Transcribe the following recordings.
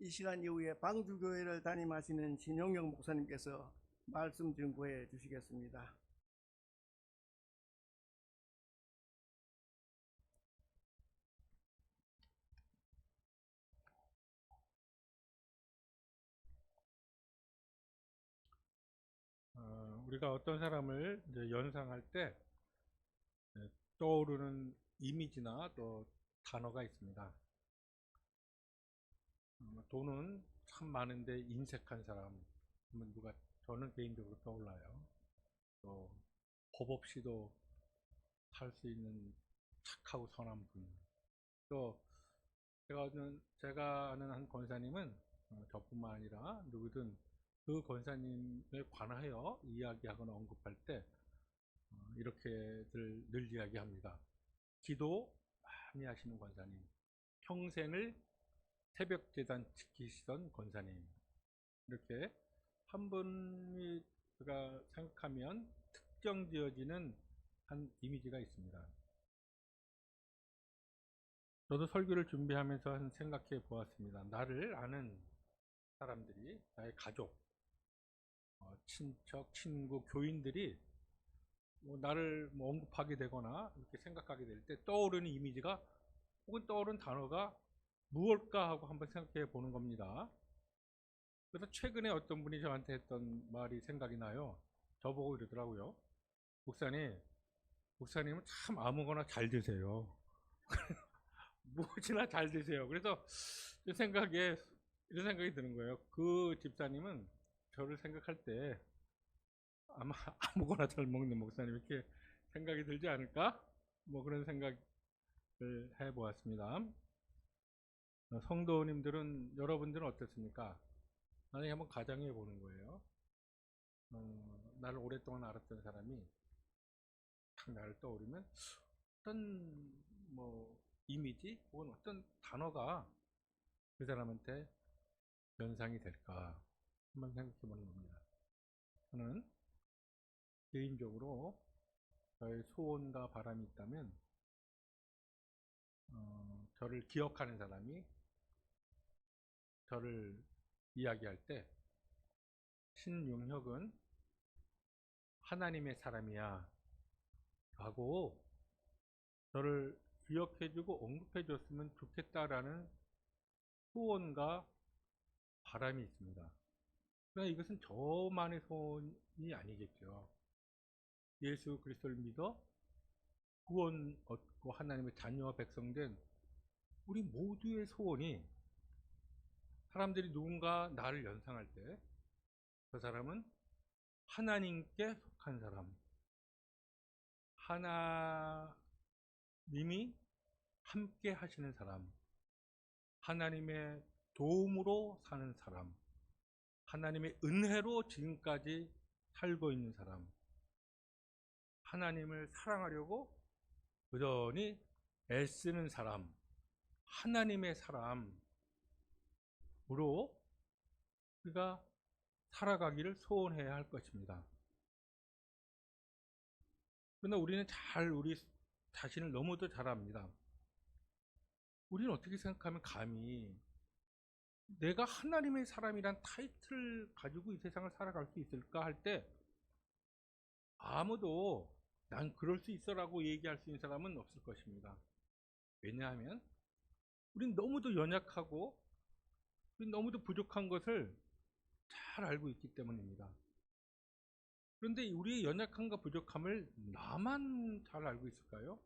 이 시간 이후에 방주교회를 담임하시는 신용영 목사님께서 말씀 증거해 주시겠습니다. 우리가 어떤 사람을 이제 연상할 때 떠오르는 이미지나 또 단어가 있습니다. 돈은 참 많은데 인색한 사람, 누가 저는 개인적으로 떠올라요. 또 법 없이도 살 수 있는 착하고 선한 분. 또 제가 아는 한 권사님은 저뿐만 아니라 누구든 그 권사님에 관하여 이야기하거나 언급할 때 이렇게들 늘 이야기합니다. 기도 많이 하시는 권사님, 평생을 새벽 제단 지키시던 권사님, 이렇게 한 분이 제가 생각하면 특정 지어지는 한 이미지가 있습니다. 저도 설교를 준비하면서 한 생각해 보았습니다. 나를 아는 사람들이, 나의 가족, 친척, 친구, 교인들이 나를 언급하게 되거나 이렇게 생각하게 될 때 떠오르는 이미지가 혹은 떠오르는 단어가 무엇일까 하고 한번 생각해 보는 겁니다. 그래서 최근에 어떤 분이 저한테 했던 말이 생각이 나요. 저보고 이러더라고요. 목사님은 참 아무거나 잘 드세요. 무엇이나 잘 드세요. 그래서 이런 생각이 드는 거예요. 그 집사님은 저를 생각할 때 아마 아무거나 잘 먹는 목사님 이렇게 생각이 들지 않을까? 그런 생각을 해보았습니다. 성도님들은, 여러분들은 어떻습니까? 만약에 한번 가정해 보는 거예요. 나를 오랫동안 알았던 사람이 딱 나를 떠오르면 어떤 이미지 혹은 어떤 단어가 그 사람한테 연상이 될까 한번 생각해 보는 겁니다. 저는 개인적으로 저의 소원과 바람이 있다면 저를 기억하는 사람이 저를 이야기할 때 신용혁은 하나님의 사람이야 라고 저를 기억해주고 언급해줬으면 좋겠다라는 소원과 바람이 있습니다. 그러나 이것은 저만의 소원이 아니겠죠. 예수 그리스도를 믿어 구원 얻고 하나님의 자녀와 백성된 우리 모두의 소원이, 사람들이 누군가 나를 연상할 때 그 사람은 하나님께 속한 사람, 하나님이 함께 하시는 사람, 하나님의 도움으로 사는 사람, 하나님의 은혜로 지금까지 살고 있는 사람, 하나님을 사랑하려고 여전히 애쓰는 사람, 하나님의 사람으로 우리가 살아가기를 소원해야 할 것입니다. 그러나 우리는 우리 자신을 너무도 잘 압니다. 우리는 어떻게 생각하면 감히 내가 하나님의 사람이란 타이틀을 가지고 이 세상을 살아갈 수 있을까 할 때 아무도 난 그럴 수 있어라고 얘기할 수 있는 사람은 없을 것입니다. 왜냐하면 우린 너무도 연약하고 우린 너무도 부족한 것을 잘 알고 있기 때문입니다. 그런데 우리의 연약함과 부족함을 나만 잘 알고 있을까요?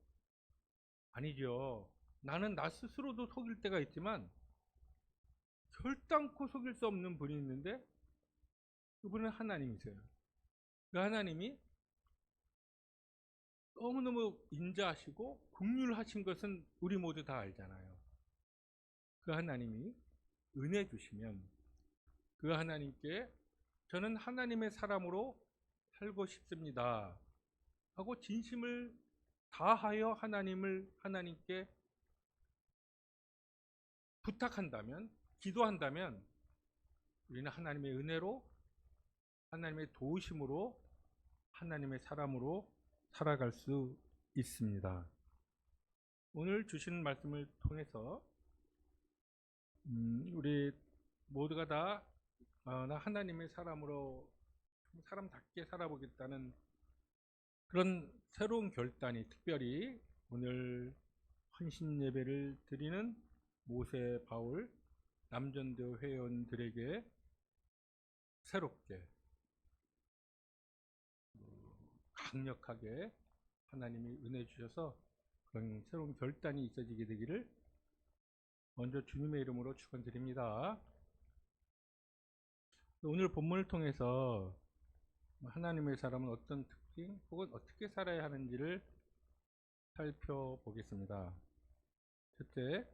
아니죠. 나는 나 스스로도 속일 때가 있지만 결단코 속일 수 없는 분이 있는데 그분은 하나님이세요. 그 하나님이 너무너무 인자하시고 긍휼하신 것은 우리 모두 다 알잖아요. 그 하나님이 은혜 주시면 그 하나님께 저는 하나님의 사람으로 살고 싶습니다 하고 진심을 다하여 하나님께 부탁한다면, 기도한다면 우리는 하나님의 은혜로, 하나님의 도우심으로, 하나님의 사람으로 살아갈 수 있습니다. 오늘 주시는 말씀을 통해서 우리 모두가 다 나 하나님의 사람으로 사람답게 살아보겠다는 그런 새로운 결단이, 특별히 오늘 헌신 예배를 드리는 모세, 바울, 남전도 회원들에게 새롭게 강력하게 하나님이 은혜 주셔서 그런 새로운 결단이 있어지게 되기를 먼저 주님의 이름으로 축원드립니다. 오늘 본문을 통해서 하나님의 사람은 어떤 특징 혹은 어떻게 살아야 하는지를 살펴보겠습니다. 첫째,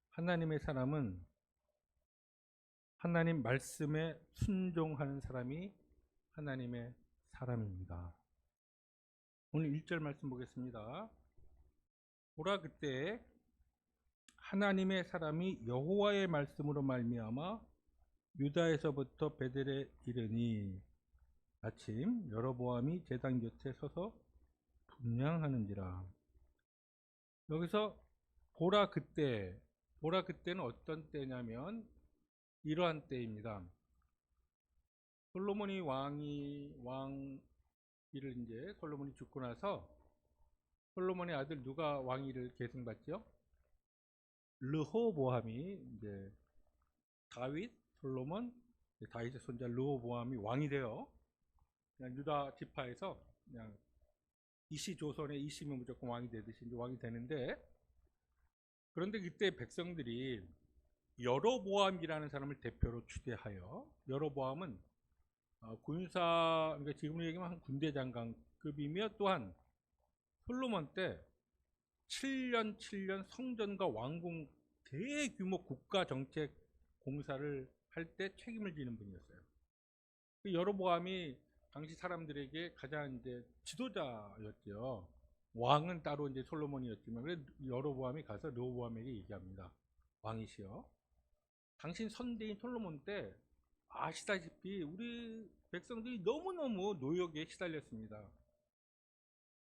하나님의 사람은 하나님 말씀에 순종하는 사람이 하나님의 사람입니다. 오늘 1절 말씀 보겠습니다. 보라, 그때 하나님의 사람이 여호와의 말씀으로 말미암아 유다에서부터 베델에 이르니 아침 여로보암이 제단 곁에 서서 분향하는지라. 여기서 보라 그때는 어떤 때냐면 이러한 때입니다. 솔로몬이 솔로몬이 죽고 나서 솔로몬의 아들 누가 왕위를 계승받죠? 르호보암이 이제 다윗, 솔로몬, 다윗의 손자 르호보암이 왕이 되어 그냥 유다 지파에서 그냥 조선의 이시면 무조건 왕이 되듯이 이제 왕이 되는데, 그런데 그때 백성들이 여로보암이라는 사람을 대표로 추대하여, 여로보암은 군사, 그러니까 지금으로 얘기하면 한 군대 장관급이며, 또한 솔로몬 때 7년 성전과 왕궁 대규모 국가 정책 공사를 할 때 책임을 지는 분이었어요. 여로보암이 당시 사람들에게 가장 이제 지도자였죠. 왕은 따로 이제 솔로몬이었지만, 그래서 여로보암이 가서 르호보암에게 얘기합니다. 왕이시여, 당신 선대인 솔로몬 때 아시다시피 우리 백성들이 너무너무 노역에 시달렸습니다.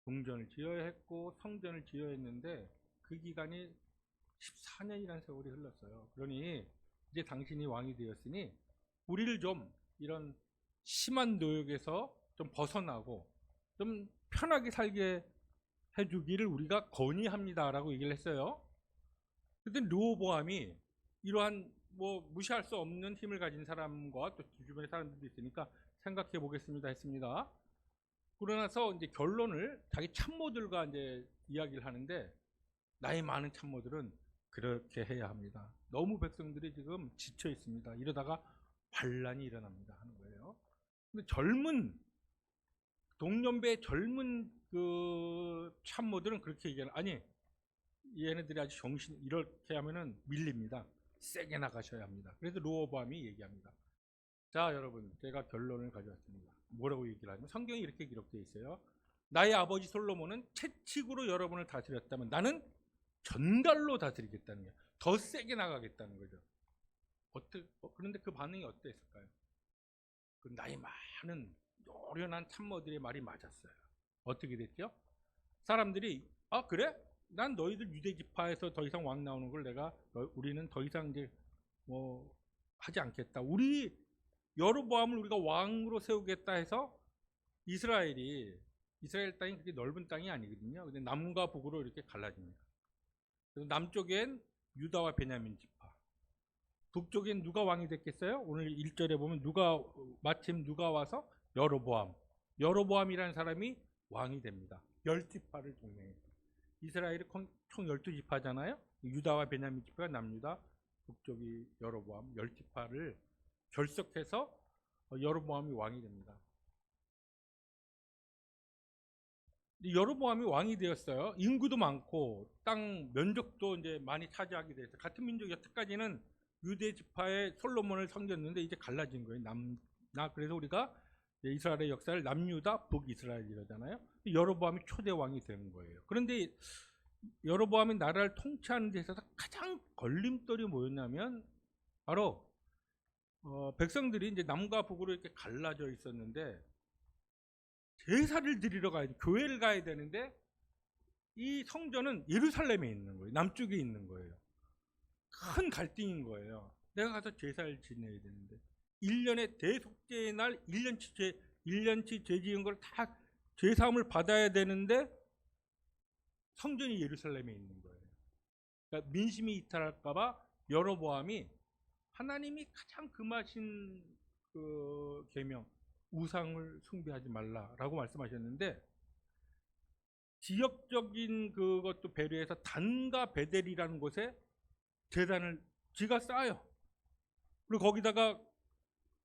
궁전을 지어야 했고 성전을 지어야 했는데 그 기간이 14년이라는 세월이 흘렀어요. 그러니 이제 당신이 왕이 되었으니 우리를 좀 이런 심한 노역에서 좀 벗어나고 좀 편하게 살게 해주기를 우리가 건의합니다라고 얘기를 했어요. 그때 르호보암이 이러한 무시할 수 없는 힘을 가진 사람과 또 주변의 사람들도 있으니까 생각해 보겠습니다 했습니다. 그러나서 이제 결론을 자기 참모들과 이제 이야기를 하는데, 나이 많은 참모들은 그렇게 해야 합니다. 너무 백성들이 지금 지쳐 있습니다. 이러다가 반란이 일어납니다 하는 거예요. 근데 동년배 젊은 그 참모들은 그렇게 얘기하는, 아니 얘네들이 아주 이렇게 하면은 밀립니다. 세게 나가셔야 합니다. 그래서 르호보암이 얘기합니다. 자, 여러분, 제가 결론을 가져왔습니다. 뭐라고 얘기를 하냐면, 성경이 이렇게 기록되어 있어요. 나의 아버지 솔로몬은 채찍으로 여러분을 다스렸다면 나는 전갈로 다스리겠다는 거예요. 더 세게 나가겠다는 거죠. 그런데 그 반응이 어땠을까요? 그 나이 많은 노련한 참모들의 말이 맞았어요. 어떻게 됐죠? 사람들이 그래? 난 너희들 유대 지파에서 더 이상 왕 나오는 걸 우리는 더 이상 이제 하지 않겠다. 여로보암을 우리가 왕으로 세우겠다 해서 이스라엘 땅이 그렇게 넓은 땅이 아니거든요. 근데 남과 북으로 이렇게 갈라집니다. 그래서 남쪽엔 유다와 베냐민 지파, 북쪽엔 누가 왕이 됐겠어요? 오늘 1절에 보면 마침 누가 와서 여로보암이라는 사람이 왕이 됩니다. 10지파를 동맹해서. 이스라엘이 총 12지파잖아요. 유다와 베냐민 지파가 남유다, 북쪽이 여로보암, 10지파를 결속해서 여로보암이 왕이 됩니다. 여로보암이 왕이 되었어요. 인구도 많고 땅 면적도 이제 많이 차지하게 됐어요. 같은 민족 여태까지는 유대 지파의 솔로몬을 섬겼는데 이제 갈라진 거예요. 그래서 우리가 이스라엘의 역사를 남유다, 북이스라엘 이러잖아요. 여로보암이 초대 왕이 되는 거예요. 그런데 여로보암이 나라를 통치하는 데 있어서 가장 걸림돌이 뭐였냐면 바로 백성들이 이제 남과 북으로 이렇게 갈라져 있었는데 제사를 드리러 가야 돼. 교회를 가야 되는데 이 성전은 예루살렘에 있는 거예요. 남쪽에 있는 거예요. 큰 갈등인 거예요. 내가 가서 제사를 지내야 되는데 1년에 대속죄의 날 1년치 죄 지은 걸 다 죄사함을 받아야 되는데 성전이 예루살렘에 있는 거예요. 그러니까 민심이 이탈할까 봐 여로보암이 하나님이 가장 금하신 그 계명 우상을 숭배하지 말라라고 말씀하셨는데 지역적인 그것도 배려해서 단과 베델이라는 곳에 제단을 지가 쌓아요. 그리고 거기다가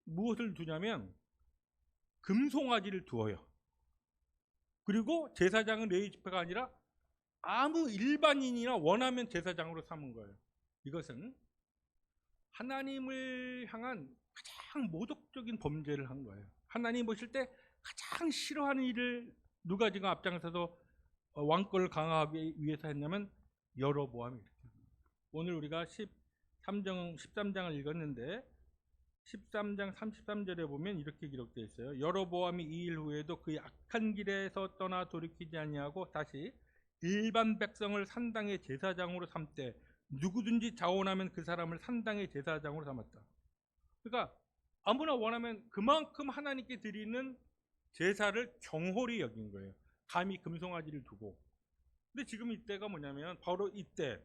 무엇을 두냐면 금송아지를 두어요. 그리고 제사장은 레위 지파가 아니라 아무 일반인이나 원하면 제사장으로 삼은 거예요. 이것은 하나님을 향한 가장 모독적인 범죄를 한 거예요. 하나님 보실 때 가장 싫어하는 일을 누가 지금 앞장서서 왕권을 강화하기 위해서 했냐면 여로보암이 이렇게. 오늘 우리가 13장을 읽었는데 13장 33절에 보면 이렇게 기록되어 있어요. 여로보암이 이 일 후에도 그 악한 길에서 떠나 돌이키지 아니하고 다시 일반 백성을 산당의 제사장으로 삼되 누구든지 자원하면 그 사람을 산당의 제사장으로 삼았다. 그러니까 아무나 원하면 그만큼 하나님께 드리는 제사를 경홀히 여긴 거예요. 감히 금송아지를 두고. 근데 지금 이때가 뭐냐면 바로 이때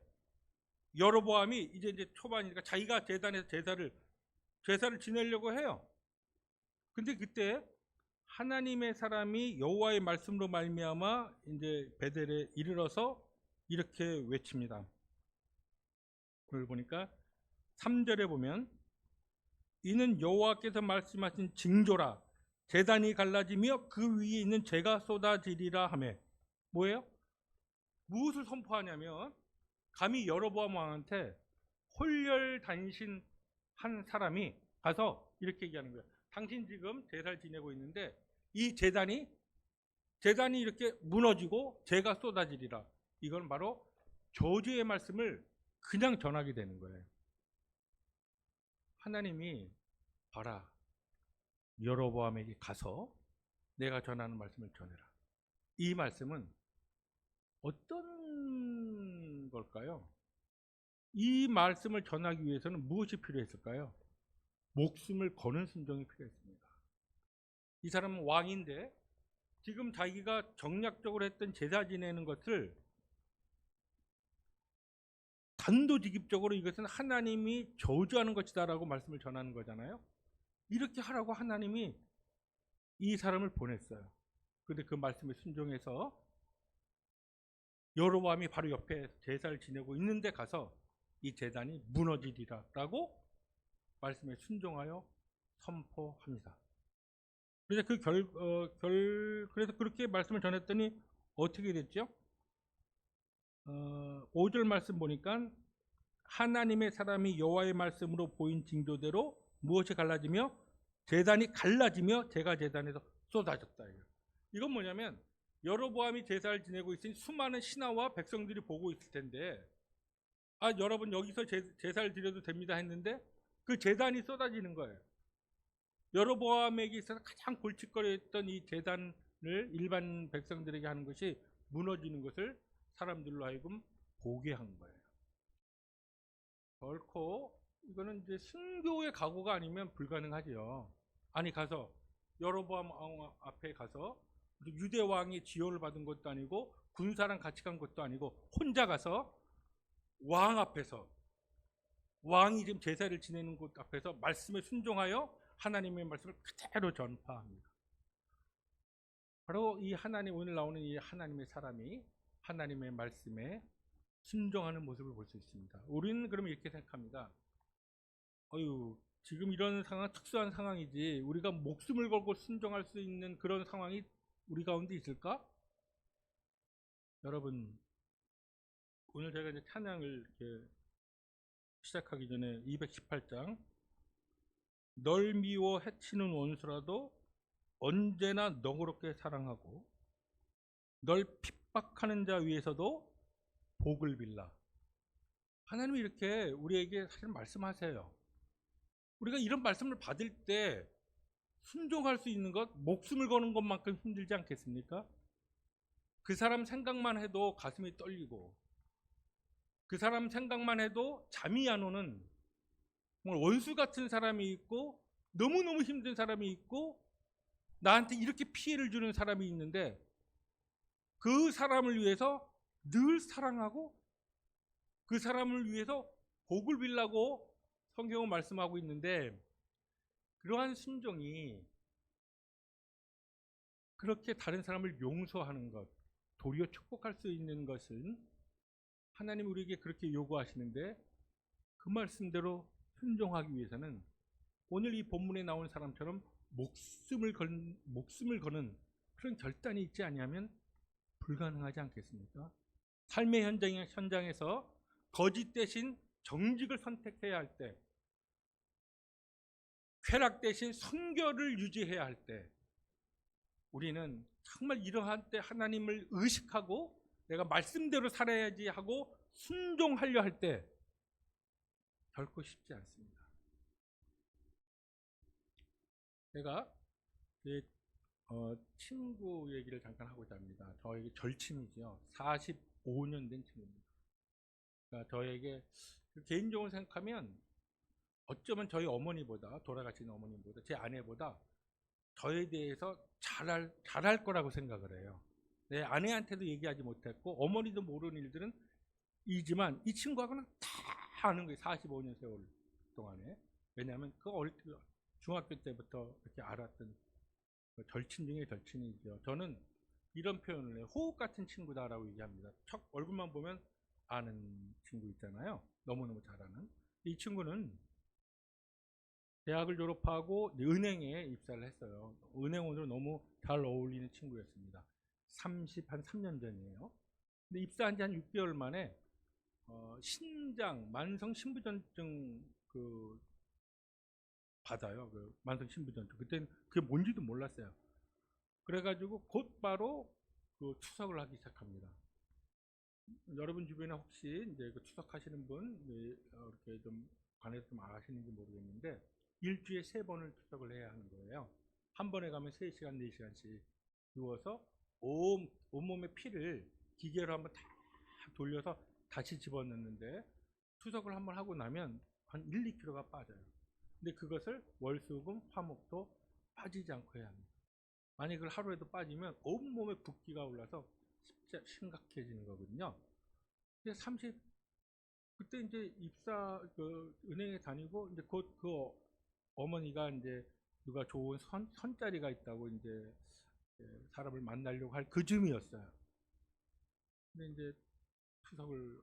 여로보암이 이제 초반이니까 자기가 제단에서 제사를 지내려고 해요. 근데 그때 하나님의 사람이 여호와의 말씀으로 말미암아 이제 베델에 이르러서 이렇게 외칩니다. 그걸 보니까 3절에 보면 이는 여호와께서 말씀하신 징조라 제단이 갈라지며 그 위에 있는 재가 쏟아지리라 하며 뭐예요? 무엇을 선포하냐면 감히 여로보암 왕한테 홀렬단신 한 사람이 가서 이렇게 얘기하는 거예요. 당신 지금 제사를 지내고 있는데 이 제단이 이렇게 무너지고 재가 쏟아지리라. 이건 바로 저주의 말씀을 그냥 전하게 되는 거예요. 하나님이 봐라. 여로보암에게 가서 내가 전하는 말씀을 전해라. 이 말씀은 어떤 걸까요? 이 말씀을 전하기 위해서는 무엇이 필요했을까요? 목숨을 거는 순종이 필요했습니다. 이 사람은 왕인데 지금 자기가 정략적으로 했던 제사 지내는 것을 단도직입적으로 이것은 하나님이 저주하는 것이다라고 말씀을 전하는 거잖아요. 이렇게 하라고 하나님이 이 사람을 보냈어요. 그런데 그 말씀에 순종해서 여로보암이 바로 옆에 제사를 지내고 있는데 가서 이 제단이 무너지리라라고 말씀에 순종하여 선포합니다. 그래서 그래서 그렇게 말씀을 전했더니 어떻게 됐죠? 5절 말씀 보니까 하나님의 사람이 여호와의 말씀으로 보인 징조대로 무엇이 갈라지며 제단이 갈라지며 제가 제단에서 쏟아졌다. 이건 뭐냐면 여로보암이 제사를 지내고 있으니 수많은 신하와 백성들이 보고 있을 텐데 여러분 여기서 제사를 드려도 됩니다 했는데 그 제단이 쏟아지는 거예요. 여로보암에게 있어서 가장 골칫거리였던 이 제단을 일반 백성들에게 하는 것이 무너지는 것을 사람들로 하여금 보게 한 거예요. 결코 이거는 이제 순교의 각오가 아니면 불가능하죠. 아니 가서 여로보암 앞에 가서 유대 왕의 지원을 받은 것도 아니고 군사랑 같이 간 것도 아니고 혼자 가서 왕 앞에서 왕이 지금 제사를 지내는 곳 앞에서 말씀에 순종하여 하나님의 말씀을 그대로 전파합니다. 바로 이 하나님 오늘 나오는 이 하나님의 사람이 하나님의 말씀에 순종하는 모습을 볼 수 있습니다. 우리는 그러면 이렇게 생각합니다. 지금 이런 상황 특수한 상황이지 우리가 목숨을 걸고 순종할 수 있는 그런 상황이 우리 가운데 있을까? 여러분 오늘 제가 이제 찬양을 이렇게 시작하기 전에 218장 널 미워 해치는 원수라도 언제나 너그럽게 사랑하고 널 핍박하는 자 위에서도 복을 빌라. 하나님이 이렇게 우리에게 사실 말씀하세요. 우리가 이런 말씀을 받을 때 순종할 수 있는 것, 목숨을 거는 것만큼 힘들지 않겠습니까? 그 사람 생각만 해도 가슴이 떨리고 그 사람 생각만 해도 잠이 안 오는 정말 원수 같은 사람이 있고 너무너무 힘든 사람이 있고 나한테 이렇게 피해를 주는 사람이 있는데 그 사람을 위해서 늘 사랑하고 그 사람을 위해서 복을 빌라고 성경은 말씀하고 있는데, 그러한 순종이 그렇게 다른 사람을 용서하는 것, 도리어 축복할 수 있는 것은 하나님 우리에게 그렇게 요구하시는데, 그 말씀대로 순종하기 위해서는 오늘 이 본문에 나온 사람처럼 목숨을 거는 그런 결단이 있지 아니하면 불가능하지 않겠습니까? 삶의 현장에서 거짓 대신 정직을 선택해야 할 때, 쾌락 대신 성결을 유지해야 할 때, 우리는 정말 이러한 때 하나님을 의식하고 내가 말씀대로 살아야지 하고 순종하려 할 때 결코 쉽지 않습니다. 제가 제 친구 얘기를 잠깐 하고자 합니다. 저에게 절친이죠. 45년 된 친구입니다. 그러니까 저에게 개인적으로 생각하면 어쩌면 저희 어머니보다, 돌아가신 어머니보다, 제 아내보다 저에 대해서 잘할 거라고 생각을 해요. 내 아내한테도 얘기하지 못했고 어머니도 모르는 일들은 이지만 이 친구하고는 다 아는 거예요. 45년 세월 동안에. 왜냐하면 그 중학교 때부터 이렇게 알았던 절친 중에 절친이죠. 저는 이런 표현을 해요. 호흡 같은 친구다라고 얘기합니다. 척 얼굴만 보면 아는 친구 있잖아요. 너무너무 잘 아는. 이 친구는 대학을 졸업하고 은행에 입사를 했어요. 은행원으로 너무 잘 어울리는 친구였습니다. 한 3년 전이에요. 근데 입사한 지 한 6개월 만에 만성 신부전증 받아요. 만성 신부전증. 그때는 그게 뭔지도 몰랐어요. 그래가지고 곧바로 투석을 하기 시작합니다. 여러분 주변에 혹시 이제 투석하시는 분 이렇게 좀 관해서 좀 아시는지 모르겠는데 일주일에 3번을 투석을 해야 하는 거예요. 한 번에 가면 3시간, 4시간씩 누워서 온몸의 피를 기계로 한번 다 돌려서 다시 집어넣는데 투석을 한번 하고 나면 한 1, 2kg가 빠져요. 근데 그것을 월수금, 화목도 빠지지 않고 해야 합니다. 만약 그걸 하루에도 빠지면 온몸에 붓기가 올라서 심각해지는 거거든요. 그때 이제 은행에 다니고 이제 곧 어머니가 이제 누가 좋은 선자리가 있다고 이제 사람을 만나려고 할 그 즈음이었어요. 근데 이제 투석을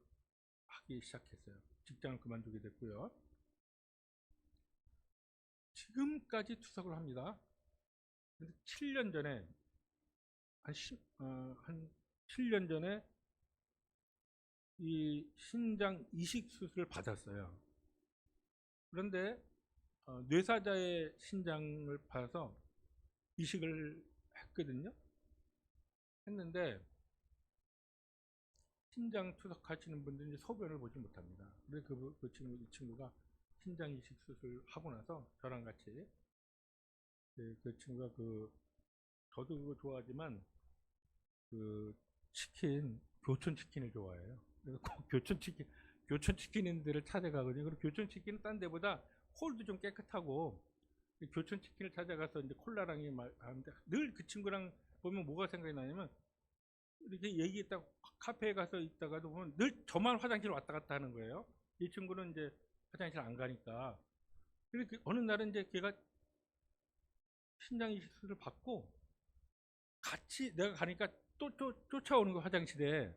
하기 시작했어요. 직장을 그만두게 됐고요. 지금까지 투석을 합니다. 근데 7년 전에 한 7년 전에 이 신장 이식 수술을 받았어요. 그런데 뇌사자의 신장을 받아서 이식을 했거든요. 했는데 신장 투석하시는 분들이 소변을 보지 못합니다. 그래서 이 친구가 신장 이식 수술 하고 나서 저랑 같이 그 친구가 저도 그거 좋아하지만 교촌 치킨을 좋아해요. 그래서 꼭 교촌 치킨인들을 찾아가거든요. 그리고 교촌 치킨은 딴 데보다 홀도 좀 깨끗하고 교촌 치킨을 찾아가서 이제 콜라랑 하는데 늘 그 친구랑 보면 뭐가 생각이 나냐면 이렇게 얘기했다가 카페에 가서 있다가도 보면 늘 저만 화장실 왔다 갔다 하는 거예요. 이 친구는 이제 화장실 안 가니까. 그래서 어느 날은 이제 걔가 신장 이식 수술을 받고 같이 내가 가니까 또 쫓아오는 거 화장실에.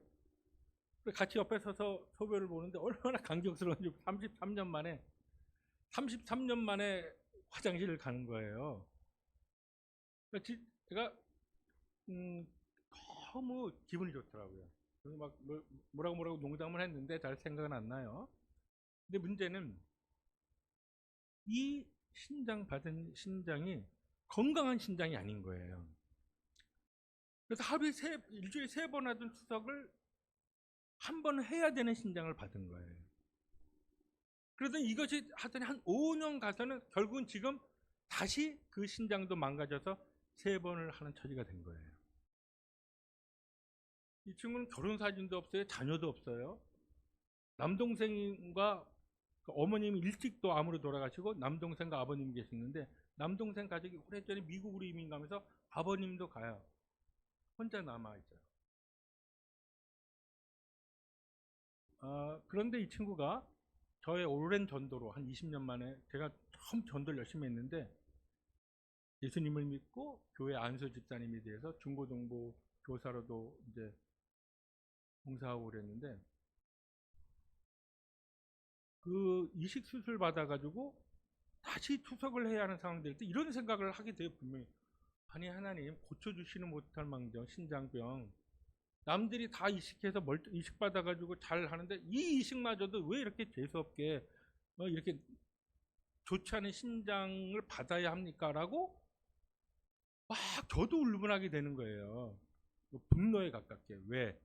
같이 옆에 서서 소변을 보는데 얼마나 감격스러운지 33년 만에 화장실을 가는 거예요. 제가 너무 기분이 좋더라고요. 그래서 막 뭐라고 농담을 했는데 잘 생각은 안 나요. 근데 문제는 이 받은 신장이 건강한 신장이 아닌 거예요. 그래서 일주일에 3번 하던 투석을 한 번 해야 되는 신장을 받은 거예요. 그래서 이것이 하더니 한 5년 가서는 결국은 지금 다시 그 신장도 망가져서 3번을 하는 처지가 된 거예요. 이 친구는 결혼 사진도 없어요. 자녀도 없어요. 남동생과 어머님이 일찍 또 암으로 돌아가시고 남동생과 아버님이 계시는데 남동생 가족이 오래전에 미국으로 이민 가면서 아버님도 가요. 혼자 남아있어요. 그런데 이 친구가 저의 오랜 전도로 한 20년 만에 제가 처음 전도를 열심히 했는데 예수님을 믿고 교회 안수 집사님에 대해서 중고등부 교사로도 이제 봉사하고 그랬는데 그 이식 수술 받아가지고 다시 투석을 해야 하는 상황 될 때 이런 생각을 하게 돼요. 분명히 아니 하나님 고쳐주시는 못할 망정 신장병 남들이 다 이식해서 이식 받아가지고 잘 하는데 이 이식마저도 왜 이렇게 재수없게 이렇게 좋지 않은 신장을 받아야 합니까?라고 막 저도 울분하게 되는 거예요. 분노에 가깝게. 왜?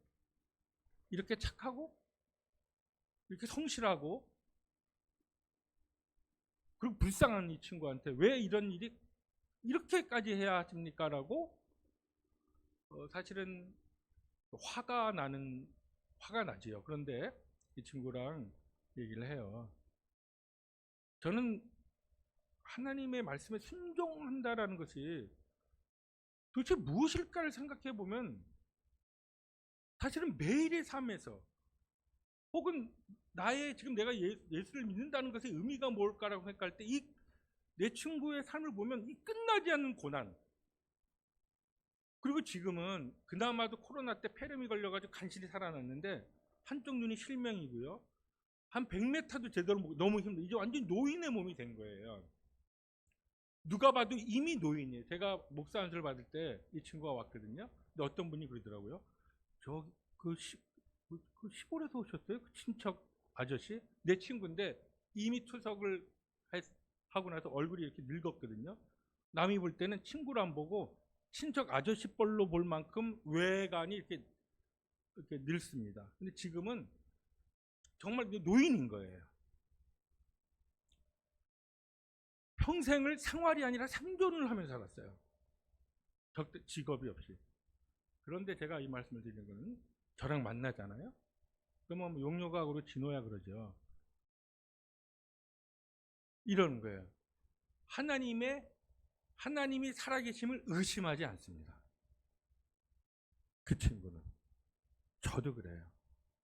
이렇게 착하고 이렇게 성실하고 그리고 불쌍한 이 친구한테 왜 이런 일이 이렇게까지 해야 합니까? 라고 사실은 화가 나지요. 그런데 이 친구랑 얘기를 해요. 저는 하나님의 말씀에 순종한다라는 것이 도대체 무엇일까를 생각해 보면 사실은 매일의 삶에서 혹은 나의 지금 내가 예수를 믿는다는 것의 의미가 뭘까라고 생각할 때 이 내 친구의 삶을 보면 이 끝나지 않는 고난 그리고 지금은 그나마도 코로나 때 폐렴이 걸려가지고 간신히 살아났는데 한쪽 눈이 실명이고요. 한 100m도 제대로 너무 힘들어. 이제 완전 노인의 몸이 된 거예요. 누가 봐도 이미 노인이에요. 제가 목사 안수를 받을 때 이 친구가 왔거든요. 근데 어떤 분이 그러더라고요. 그 시골에서 오셨어요? 그 친척 아저씨? 내 친구인데 이미 투석을 하고 나서 얼굴이 이렇게 늙었거든요. 남이 볼 때는 친구를 안 보고 친척 아저씨 뻘로 볼 만큼 외관이 이렇게 늙습니다. 근데 지금은 정말 노인인 거예요. 평생을 생활이 아니라 생존을 하면서 살았어요. 직업이 없이. 그런데 제가 이 말씀을 드리는 거는 저랑 만나잖아요. 그러면 용료각으로 진호야 그러죠. 이러는 거예요. 하나님이 살아계심을 의심하지 않습니다. 그 친구는. 저도 그래요.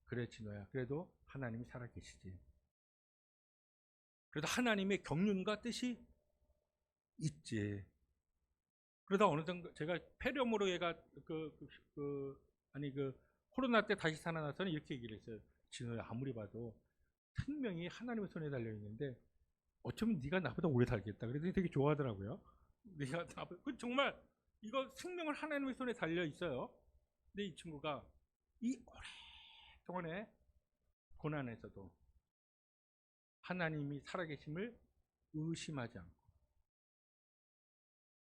그래 진호야. 그래도 하나님이 살아계시지. 그래도 하나님의 경륜과 뜻이 있지. 그러다 어느 정도 제가 폐렴으로 얘가 코로나 때 다시 살아나서는 이렇게 얘기를 했어요. 진호야 아무리 봐도 생명이 하나님의 손에 달려 있는데 어쩌면 네가 나보다 오래 살겠다. 그랬더니 되게 좋아하더라고요. 네가 정말 이거 생명을 하나님의 손에 달려 있어요. 근데 이 친구가 이 오랫동안의 고난에서도 하나님이 살아계심을 의심하지 않고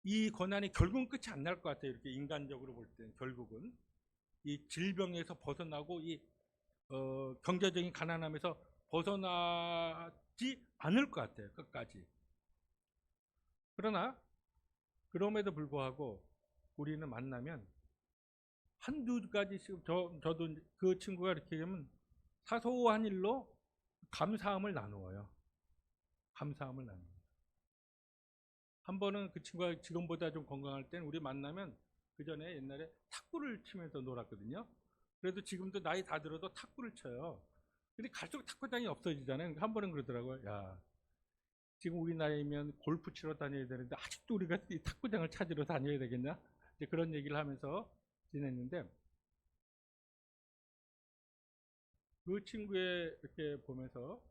이 고난이 결국은 끝이 안 날 것 같아요. 이렇게 인간적으로 볼 때는 결국은 이 질병에서 벗어나고 이 경제적인 가난함에서 벗어나지 않을 것 같아요. 끝까지. 그러나 그럼에도 불구하고 우리는 만나면 한두 가지씩 저도 그 친구가 이렇게 되면 사소한 일로 감사함을 나누어요. 감사함을 나누어요. 한 번은 그 친구가 지금보다 좀 건강할 땐 우리 만나면 그 전에 옛날에 탁구를 치면서 놀았거든요. 그래도 지금도 나이 다 들어도 탁구를 쳐요. 근데 갈수록 탁구장이 없어지잖아요. 한 번은 그러더라고요. 야, 지금 우리 나이면 골프 치러 다녀야 되는데 아직도 우리가 이 탁구장을 찾으러 다녀야 되겠냐? 이제 그런 얘기를 하면서 지냈는데 그 친구의 이렇게 보면서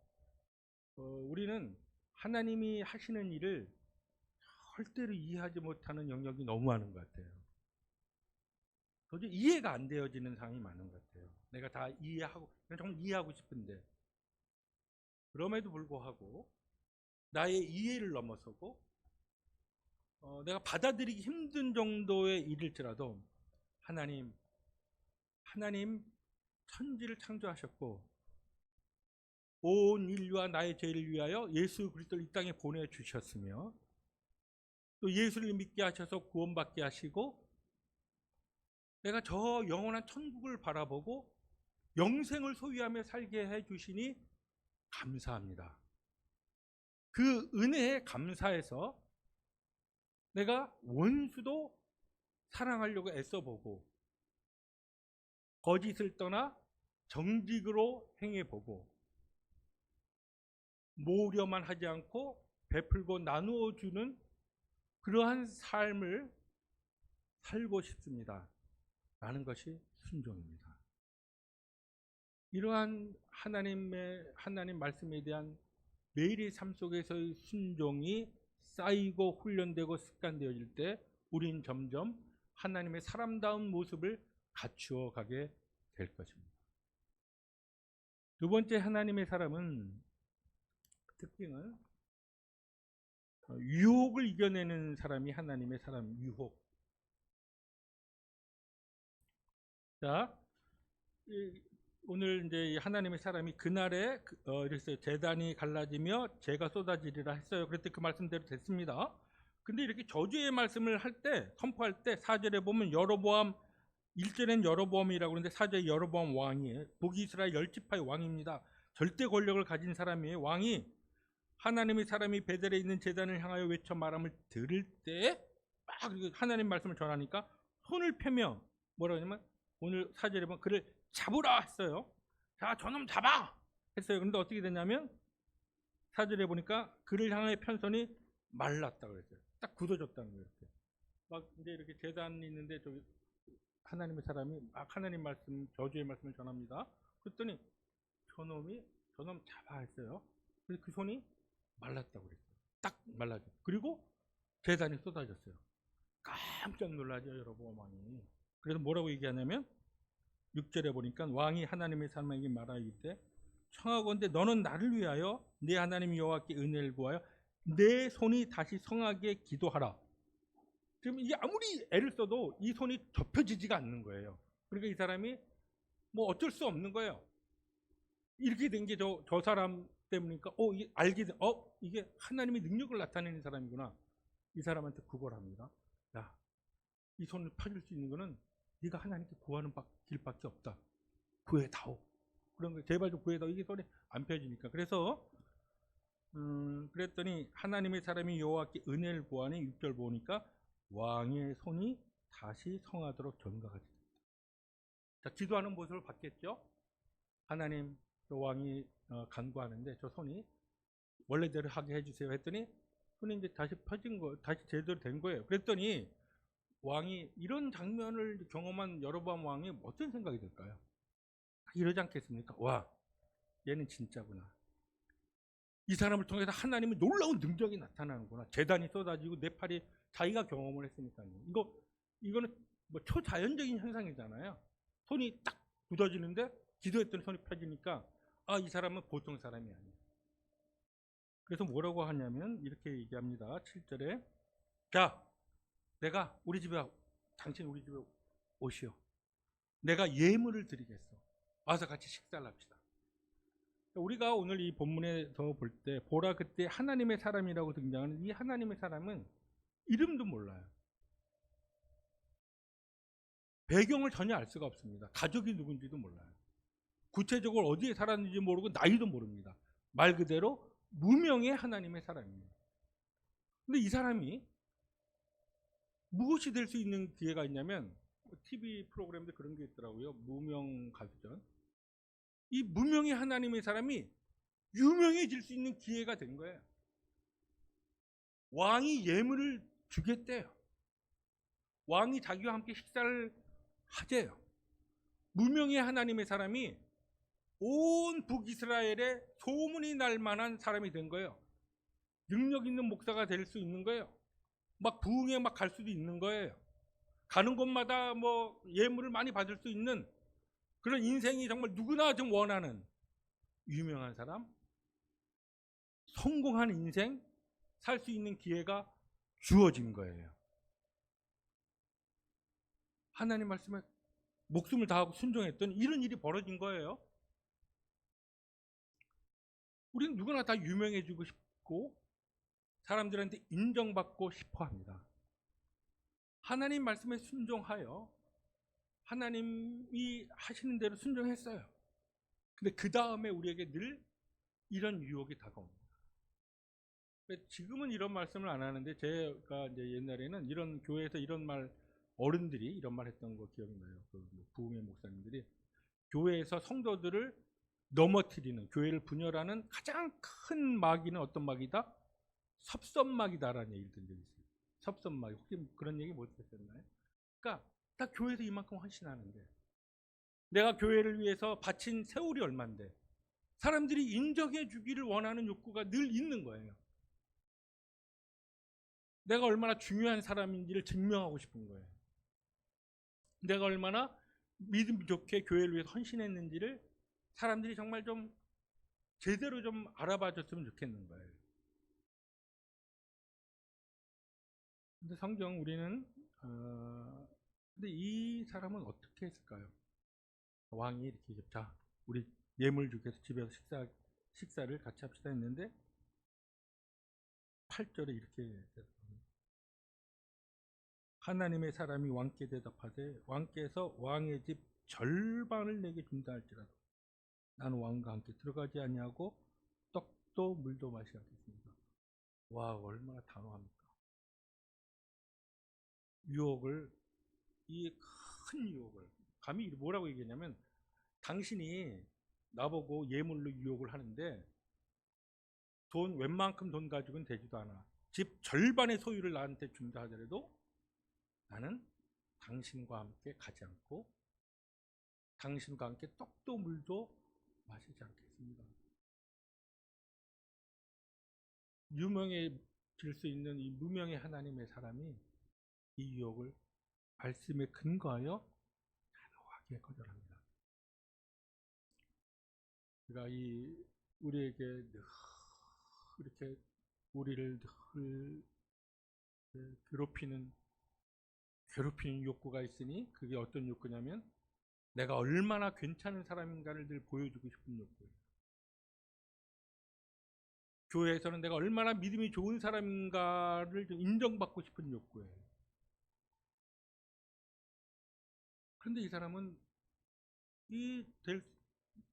우리는 하나님이 하시는 일을 절대로 이해하지 못하는 영역이 너무 많은 것 같아요. 도저히 이해가 안 되어지는 상황이 많은 것 같아요. 내가 다 이해하고 정말 이해하고 싶은데 그럼에도 불구하고 나의 이해를 넘어서고 내가 받아들이기 힘든 정도의 일일지라도 하나님 천지를 창조하셨고 온 인류와 나의 죄를 위하여 예수 그리스도를 이 땅에 보내주셨으며 또 예수를 믿게 하셔서 구원받게 하시고 내가 저 영원한 천국을 바라보고 영생을 소유하며 살게 해주시니 감사합니다. 그 은혜에 감사해서 내가 원수도 사랑하려고 애써보고 거짓을 떠나 정직으로 행해보고 모으려만 하지 않고 베풀고 나누어 주는 그러한 삶을 살고 싶습니다. 라는 것이 순종입니다. 이러한 하나님 말씀에 대한 매일의 삶 속에서의 순종이 쌓이고 훈련되고 습관되어질 때 우린 점점 하나님의 사람다운 모습을 갖추어 가게 될 것입니다. 두 번째 하나님의 사람은 특징은 유혹을 이겨내는 사람이 하나님의 사람, 유혹. 자, 오늘 이제 하나님의 사람이 그날에 이랬어요. 제단이 갈라지며 재가 쏟아지리라 했어요. 그랬더니 그 말씀대로 됐습니다. 근데 이렇게 저주의 말씀을 할 때, 선포할 때 4절에 보면 여로보암, 1절엔 여로보암이라고 그러는데 4절에 여로보암 왕이에요. 북이스라엘 10지파의 왕입니다. 절대 권력을 가진 사람이에요. 왕이 하나님의 사람이 베델에 있는 제단을 향하여 외쳐 말함을 들을 때 막 하나님 말씀을 전하니까 손을 펴며 뭐라고 하냐면 오늘 4절에 보면 그를 잡으라 했어요. 자, 저놈 잡아! 했어요. 그런데 어떻게 됐냐면 4절에 보니까 그를 향해 편 손이 말랐다고 그랬어요. 딱 굳어졌다는 거예요. 이렇게. 막 이제 이렇게 제단이 있는데 저기 하나님의 사람이 막 하나님 말씀, 저주의 말씀을 전합니다. 그랬더니 저놈 잡아 했어요. 그래서 그 손이 말랐다고 그랬어요. 딱 말라졌어요. 그리고 제단이 쏟아졌어요. 깜짝 놀라죠, 여러분 왕이. 그래서 뭐라고 얘기하냐면 6절에 보니까 왕이 하나님의 사람에게 말하기를 청하건대 너는 나를 위하여 내 하나님 여호와께 은혜를 구하여 내 손이 다시 성하게 기도하라. 지금 이게 아무리 애를 써도 이 손이 접혀지지가 않는 거예요. 그러니까 이 사람이 뭐 어쩔 수 없는 거예요. 이렇게 된 게 저 사람 때문이니까 이게 알게 돼. 이게 하나님의 능력을 나타내는 사람이구나. 이 사람한테 구걸 합니다. 야, 이 손을 펴줄 수 있는 거는 네가 하나님께 구하는 길밖에 없다. 구해다오. 그런 거 제발 좀 구해다오. 이게 손이 안 펴지니까. 그래서 그랬더니 하나님의 사람이 여호와께 은혜를 구하니 6절 보니까 왕의 손이 다시 성하도록 전가가 됩니다. 자, 기도하는 모습을 봤겠죠? 하나님, 저 왕이 간구하는데 저 손이 원래대로 하게 해주세요 했더니 손이 이제 다시 펴진 거, 다시 제대로 된 거예요. 그랬더니 왕이 이런 장면을 경험한 여로보암 왕이 어떤 생각이 들까요? 이러지 않겠습니까? 와, 얘는 진짜구나. 이 사람을 통해서 하나님의 놀라운 능력이 나타나는구나. 제단이 쏟아지고 내 팔이 자기가 경험을 했으니까요. 이거는 뭐 초자연적인 현상이잖아요. 손이 딱 굳어지는데 기도했더니 손이 펴지니까 이 사람은 보통 사람이 아니에요. 그래서 뭐라고 하냐면 이렇게 얘기합니다. 7절에 자, 내가 당신 우리 집에 오시오. 내가 예물을 드리겠어. 와서 같이 식사를 합시다. 우리가 오늘 이 본문에서 볼 때 보라 그때 하나님의 사람이라고 등장하는 이 하나님의 사람은 이름도 몰라요. 배경을 전혀 알 수가 없습니다. 가족이 누군지도 몰라요. 구체적으로 어디에 살았는지 모르고 나이도 모릅니다. 말 그대로 무명의 하나님의 사람이에요. 근데 이 사람이 무엇이 될 수 있는 기회가 있냐면 TV 프로그램도 그런 게 있더라고요. 무명 가수전. 이 무명의 하나님의 사람이 유명해질 수 있는 기회가 된 거예요. 왕이 예물을 주겠대요. 왕이 자기와 함께 식사를 하재요. 무명의 하나님의 사람이 온 북이스라엘에 소문이 날 만한 사람이 된 거예요. 능력 있는 목사가 될 수 있는 거예요. 막 부흥에 막 갈 수도 있는 거예요. 가는 곳마다 뭐 예물을 많이 받을 수 있는 그런 인생이 정말 누구나 좀 원하는 유명한 사람, 성공한 인생 살 수 있는 기회가 주어진 거예요. 하나님 말씀에 목숨을 다하고 순종했더니 이런 일이 벌어진 거예요. 우리는 누구나 다 유명해지고 싶고 사람들한테 인정받고 싶어 합니다. 하나님 말씀에 순종하여 하나님이 하시는 대로 순종했어요. 근데 그 다음에 우리에게 늘 이런 유혹이 다가옵니다. 지금은 이런 말씀을 안 하는데 제가 이제 옛날에는 이런 교회에서 이런 말 어른들이 이런 말 했던 거 기억나요. 그 부흥회 목사님들이 교회에서 성도들을 넘어뜨리는, 교회를 분열하는 가장 큰 마귀는 어떤 마귀다? 섭섭마귀다라는 얘기를 들은 적이 있어요. 섭섭마귀. 혹시 그런 얘기 못 하셨나요? 그러니까 나 교회에서 이만큼 헌신하는데, 내가 교회를 위해서 바친 세월이 얼만데 사람들이 인정해 주기를 원하는 욕구가 늘 있는 거예요. 내가 얼마나 중요한 사람인지를 증명하고 싶은 거예요. 내가 얼마나 믿음 좋게 교회를 위해서 헌신했는지를 사람들이 정말 좀 제대로 좀 알아봐 줬으면 좋겠는 거예요. 근데 성경 우리는 근데 이 사람은 어떻게 했을까요? 왕이 이렇게 자 우리 예물 주게 해서 집에서 식사를 같이 합시다 했는데 8절에 이렇게 하나님의 사람이 왕께 대답하되 왕께서 왕의 집 절반을 내게 준다 할지라도 나는 왕과 함께 들어가지 아니하고 떡도 물도 마시지 않겠습니다. 와, 얼마나 단호합니까? 유혹을, 이 큰 유혹을 감히 뭐라고 얘기했냐면, 당신이 나보고 예물로 유혹을 하는데 돈 웬만큼 돈 가지고는 되지도 않아. 집 절반의 소유를 나한테 준다 하더라도 나는 당신과 함께 가지 않고 당신과 함께 떡도 물도 마시지 않겠습니다. 유명해질 수 있는 이 무명의 하나님의 사람이 이 유혹을 말씀에 근거하여 단호하게 거절합니다. 그러니까 이 우리에게 늘 이렇게 우리를 늘 괴롭히는 욕구가 있으니 그게 어떤 욕구냐면 내가 얼마나 괜찮은 사람인가를 늘 보여주고 싶은 욕구예요. 교회에서는 내가 얼마나 믿음이 좋은 사람인가를 좀 인정받고 싶은 욕구예요. 그런데 이 사람은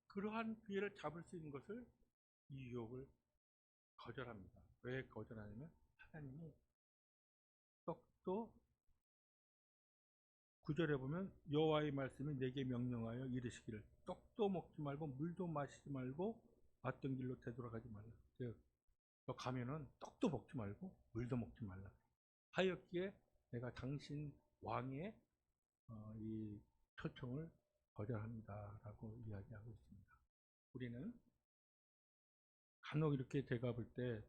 그러한 기회를 잡을 수 있는 것을 이 유혹을 거절합니다. 왜 거절하냐면 하나님이 떡도 9절에 보면 여호와의 말씀이 내게 명령하여 이르시기를 떡도 먹지 말고 물도 마시지 말고 왔던 길로 되돌아가지 말라. 너 가면은 떡도 먹지 말고 물도 먹지 말라. 하였기에 내가 당신 왕의 이 초청을 거절합니다라고 이야기하고 있습니다. 우리는 간혹 이렇게 제가 볼 때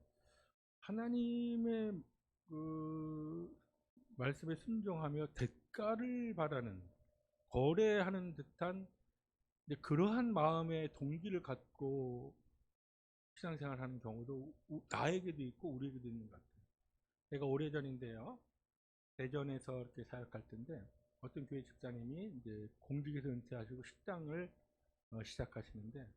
하나님의 그 말씀에 순종하며 대가를 바라는, 거래하는 듯한 그러한 마음의 동기를 갖고 신앙생활 하는 경우도 나에게도 있고 우리에게도 있는 것 같아요. 제가 오래전인데요, 대전에서 이렇게 사역할 때인데 어떤 교회 집사님이 이제 공직에서 은퇴하시고 식당을 시작하시는데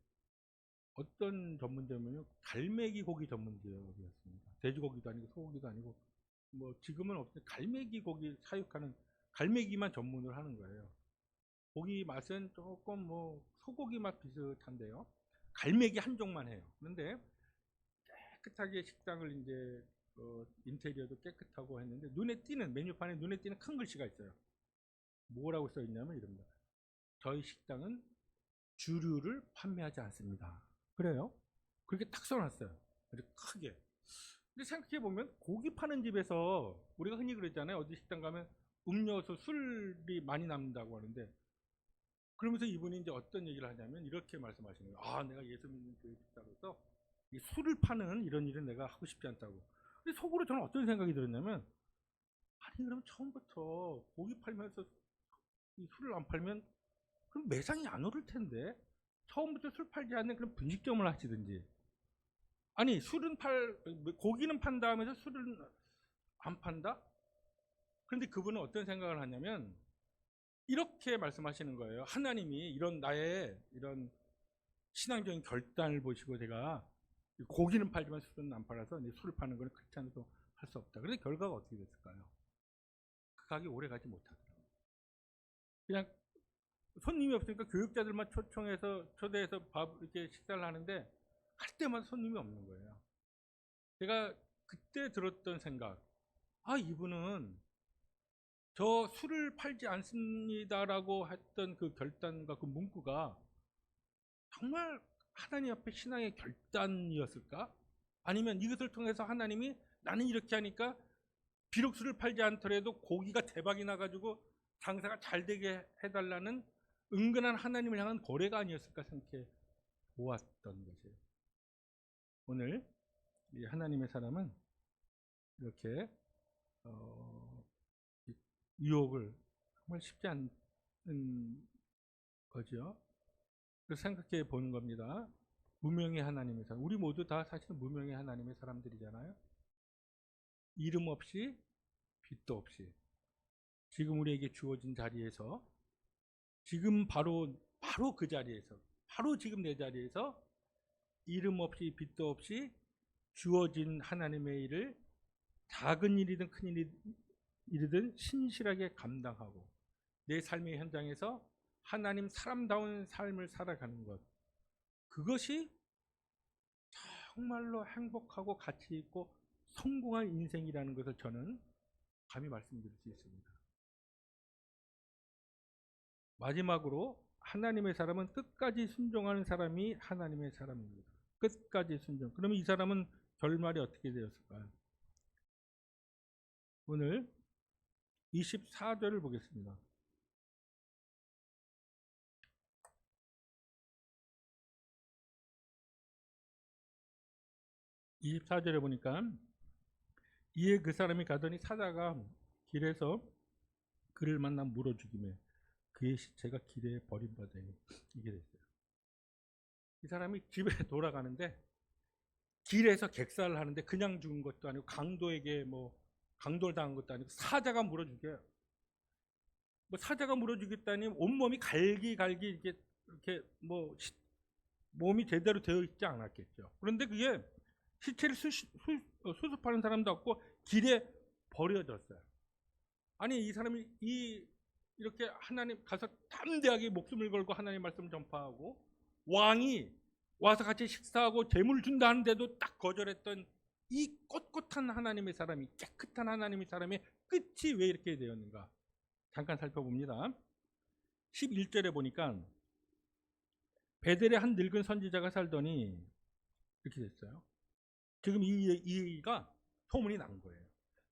어떤 전문점이면 갈매기 고기 전문점이었습니다. 돼지고기도 아니고 소고기도 아니고 뭐 지금은 없는데 갈매기 고기 사육하는, 갈매기만 전문을 하는 거예요. 고기 맛은 조금 뭐 소고기 맛 비슷한데요. 갈매기 한 종만 해요. 그런데 깨끗하게 식당을 이제 인테리어도 깨끗하고 했는데 눈에 띄는, 메뉴판에 눈에 띄는 큰 글씨가 있어요. 뭐라고 써 있냐면 이럽니다. 저희 식당은 주류를 판매하지 않습니다. 그래요? 그렇게 딱 써놨어요. 아주 크게. 근데 생각해보면 고기 파는 집에서 우리가 흔히 그러잖아요. 어디 식당 가면 음료수, 술이 많이 남는다고 하는데, 그러면서 이분이 이제 어떤 얘기를 하냐면 이렇게 말씀하시는 거예요. 아, 내가 예수 믿는 교회 집사로서 이 술을 파는 이런 일은 내가 하고 싶지 않다고. 근데 속으로 저는 어떤 생각이 들었냐면, 아니 그럼 처음부터 고기 팔면서 이 술을 안 팔면 그럼 매상이 안 오를 텐데 처음부터 술 팔지 않는 그런 분식점을 하시든지, 아니 고기는 판다 하면서 술은 안 판다? 그런데 그분은 어떤 생각을 하냐면 이렇게 말씀하시는 거예요. 하나님이 이런 나의 이런 신앙적인 결단을 보시고 제가 고기는 팔지만 술은 안 팔아서 술을 파는 건 크리스찬으로 할 수 없다. 그런데 결과가 어떻게 됐을까요? 그 가게 오래 가지 못하더라고요. 그냥 손님이 없으니까 교육자들만 초대해서 밥 이렇게 식사를 하는데 할 때마다 손님이 없는 거예요. 제가 그때 들었던 생각, 이분은 저 술을 팔지 않습니다라고 했던 그 결단과 그 문구가 정말 하나님 앞에 신앙의 결단이었을까? 아니면 이것을 통해서 하나님이 나는 이렇게 하니까 비록 술을 팔지 않더라도 고기가 대박이 나가지고 장사가 잘 되게 해달라는 은근한 하나님을 향한 거래가 아니었을까 생각해 보았던 것이에요. 오늘 이 하나님의 사람은 이렇게 유혹을 정말 쉽지 않은 거죠. 그래서 생각해 보는 겁니다. 무명의 하나님의 사람. 우리 모두 다 사실 무명의 하나님의 사람들이잖아요. 이름 없이 빛도 없이 지금 우리에게 주어진 자리에서, 지금 바로 그 자리에서, 바로 지금 내 자리에서 이름 없이 빛도 없이 주어진 하나님의 일을 작은 일이든 큰 일이든 신실하게 감당하고 내 삶의 현장에서 하나님 사람다운 삶을 살아가는 것, 그것이 정말로 행복하고 가치 있고 성공한 인생이라는 것을 저는 감히 말씀드릴 수 있습니다. 마지막으로 하나님의 사람은 끝까지 순종하는 사람이 하나님의 사람입니다. 끝까지 순종. 그러면 이 사람은 결말이 어떻게 되었을까요? 오늘 24절을 보겠습니다. 24절에 보니까 이에 그 사람이 가더니 사자가 길에서 그를 만나 물어 죽이매 그의 시체가 길에 버림받으니, 이게 됐어요. 이 사람이 집에 돌아가는데 길에서 객사를 하는데 그냥 죽은 것도 아니고 강도에게 강도를 당한 것도 아니고 사자가 물어 죽여요. 사자가 물어 죽였다니 온몸이 갈기갈기 이렇게 몸이 제대로 되어 있지 않았겠죠. 그런데 그게 시체를 수습하는 사람도 없고 길에 버려졌어요. 아니 이 사람이 이렇게 하나님 가서 담대하게 목숨을 걸고 하나님 말씀 전파하고 왕이 와서 같이 식사하고 재물 준다 하는데도 딱 거절했던 이 꼿꼿한 하나님의 사람이, 깨끗한 하나님의 사람의 끝이 왜 이렇게 되었는가 잠깐 살펴봅니다. 11절에 보니까 베델에 한 늙은 선지자가 살더니 이렇게 됐어요. 지금 이가 소문이 난 거예요.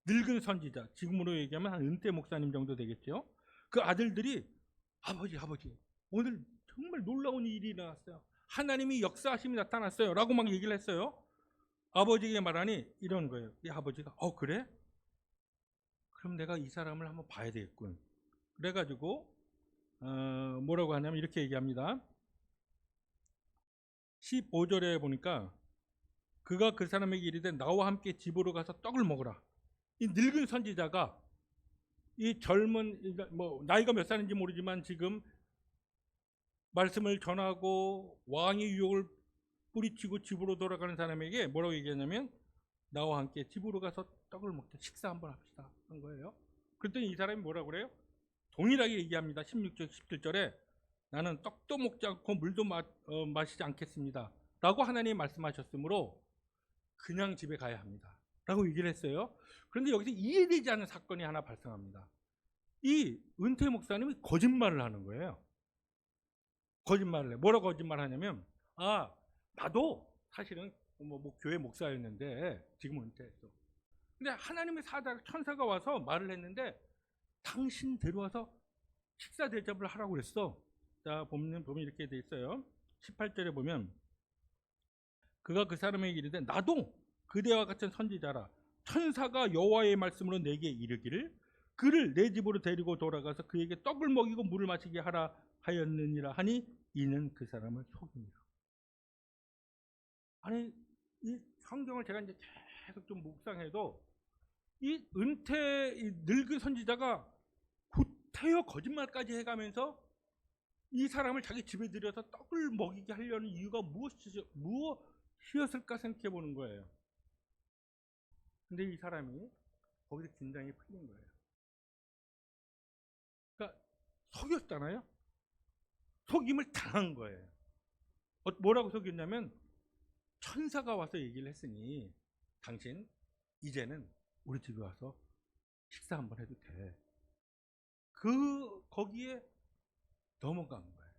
늙은 선지자, 지금으로 얘기하면 한 은퇴 목사님 정도 되겠죠. 그 아들들이 아버지 오늘 정말 놀라운 일이 일어났어요. 하나님이 역사하심이 나타났어요 라고 막 얘기를 했어요. 아버지에게 말하니 이런 거예요. 이 아버지가 그래? 그럼 내가 이 사람을 한번 봐야 되겠군. 그래가지고 뭐라고 하냐면 이렇게 얘기합니다. 15절에 보니까 그가 그 사람에게 이르되 나와 함께 집으로 가서 떡을 먹으라. 이 늙은 선지자가 이 젊은 나이가 몇 살인지 모르지만 지금 말씀을 전하고 왕의 유혹을 뿌리치고 집으로 돌아가는 사람에게 뭐라고 얘기하냐면 나와 함께 집으로 가서 떡을 먹자, 식사 한번 합시다 한 거예요. 그랬더니 이 사람이 뭐라고 그래요? 동일하게 얘기합니다. 16절 17절에 나는 떡도 먹지 않고 물도 마시지 않겠습니다 라고 하나님이 말씀하셨으므로 그냥 집에 가야 합니다 라고 얘기를 했어요. 그런데 여기서 이해되지 않는 사건이 하나 발생합니다. 이 은퇴 목사님이 거짓말을 하는 거예요. 거짓말을 해. 뭐라고 거짓말하냐면 나도 사실은 교회 목사였는데 지금 은퇴했어. 근데 하나님의 천사가 와서 말을 했는데 당신 데려와서 식사 대접을 하라고 그랬어. 자, 보면 이렇게 돼 있어요. 18절에 보면 그가 그 사람에게 이르되 나도 그대와 같은 선지자라. 천사가 여호와의 말씀으로 내게 이르기를 그를 내 집으로 데리고 돌아가서 그에게 떡을 먹이고 물을 마시게 하라 하였느니라 하니 이는 그 사람을 속입니다. 아니 이 성경을 제가 이제 계속 좀 묵상해도 이 늙은 선지자가 구태여 거짓말까지 해가면서 이 사람을 자기 집에 들여서 떡을 먹이게 하려는 이유가 무엇이었을까 생각해 보는 거예요. 근데 이 사람이 거기서 긴장이 풀린 거예요. 그러니까 속였잖아요. 속임을 당한 거예요. 뭐라고 속였냐면 천사가 와서 얘기를 했으니 당신 이제는 우리 집에 와서 식사 한번 해도 돼. 거기에 넘어간 거예요.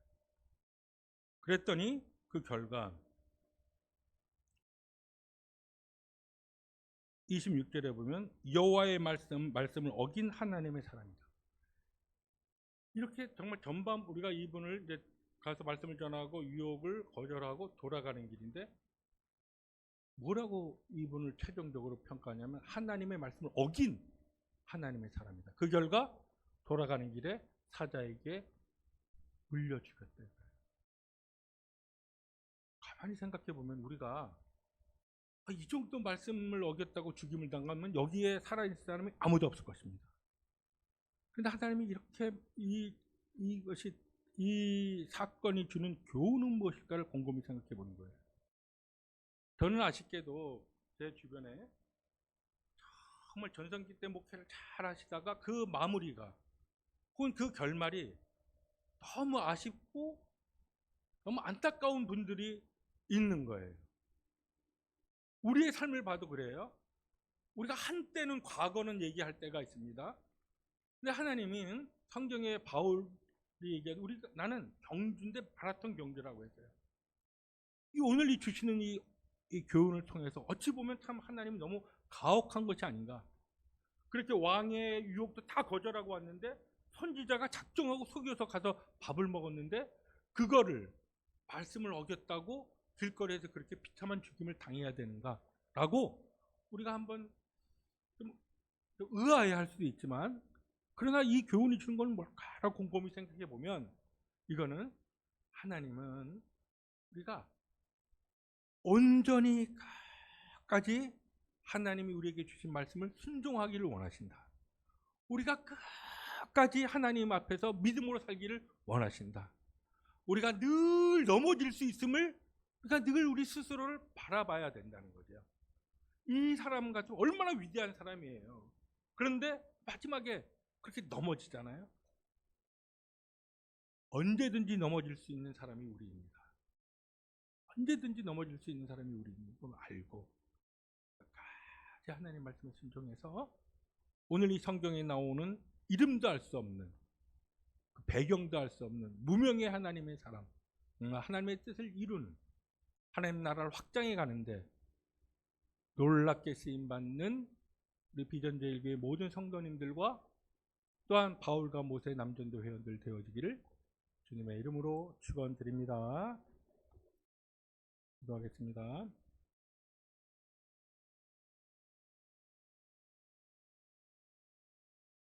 그랬더니 그 결과 26절에 보면 여호와의 말씀을 어긴 하나님의 사람이다. 이렇게 정말 전반 우리가 이분을 이제 가서 말씀을 전하고 유혹을 거절하고 돌아가는 길인데 뭐라고 이분을 최종적으로 평가하냐면 하나님의 말씀을 어긴 하나님의 사람이다. 그 결과 돌아가는 길에 사자에게 물려 죽였다. 가만히 생각해 보면 우리가 이 정도 말씀을 어겼다고 죽임을 당하면 여기에 살아있는 사람이 아무도 없을 것입니다. 그런데 하나님이 이렇게 이 사건이 주는 교훈은 무엇일까를 곰곰이 생각해 보는 거예요. 저는 아쉽게도 제 주변에 정말 전성기 때 목회를 잘 하시다가 그 마무리가 혹은 그 결말이 너무 아쉽고 너무 안타까운 분들이 있는 거예요. 우리의 삶을 봐도 그래요. 우리가 한때는 과거는 얘기할 때가 있습니다. 근데 하나님은 성경에 바울이 얘기하는 나는 경주인데 마라톤 경주라고 했어요. 오늘 이 주시는 이 교훈을 통해서 어찌 보면 참 하나님이 너무 가혹한 것이 아닌가. 그렇게 왕의 유혹도 다 거절하고 왔는데 선지자가 작정하고 속여서 가서 밥을 먹었는데 그거를 말씀을 어겼다고 길거리에서 그렇게 비참한 죽임을 당해야 되는가라고 우리가 한번 좀 의아해할 수도 있지만 그러나 이 교훈이 주는 건 뭘까라고 곰곰이 생각해 보면 이거는 하나님은 우리가 온전히까지 하나님이 우리에게 주신 말씀을 순종하기를 원하신다. 우리가 끝까지 하나님 앞에서 믿음으로 살기를 원하신다. 우리가 늘 넘어질 수 있음을 우리가 늘 우리 스스로를 바라봐야 된다는 거죠. 이 사람 같은 얼마나 위대한 사람이에요. 그런데 마지막에 그렇게 넘어지잖아요. 언제든지 넘어질 수 있는 사람이 우리입니다. 언제든지 넘어질 수 있는 사람이 우리인 걸 알고 끝까지 하나님 말씀에 순종해서 오늘 이 성경에 나오는 이름도 알 수 없는 배경도 알 수 없는 무명의 하나님의 사람, 하나님의 뜻을 이루는 하나님 나라를 확장해 가는데 놀랍게 쓰임받는 우리 비전제일교회 모든 성도님들과 또한 바울과 모세 남전도 회원들 되어지기를 주님의 이름으로 축원드립니다. 기도하겠습니다.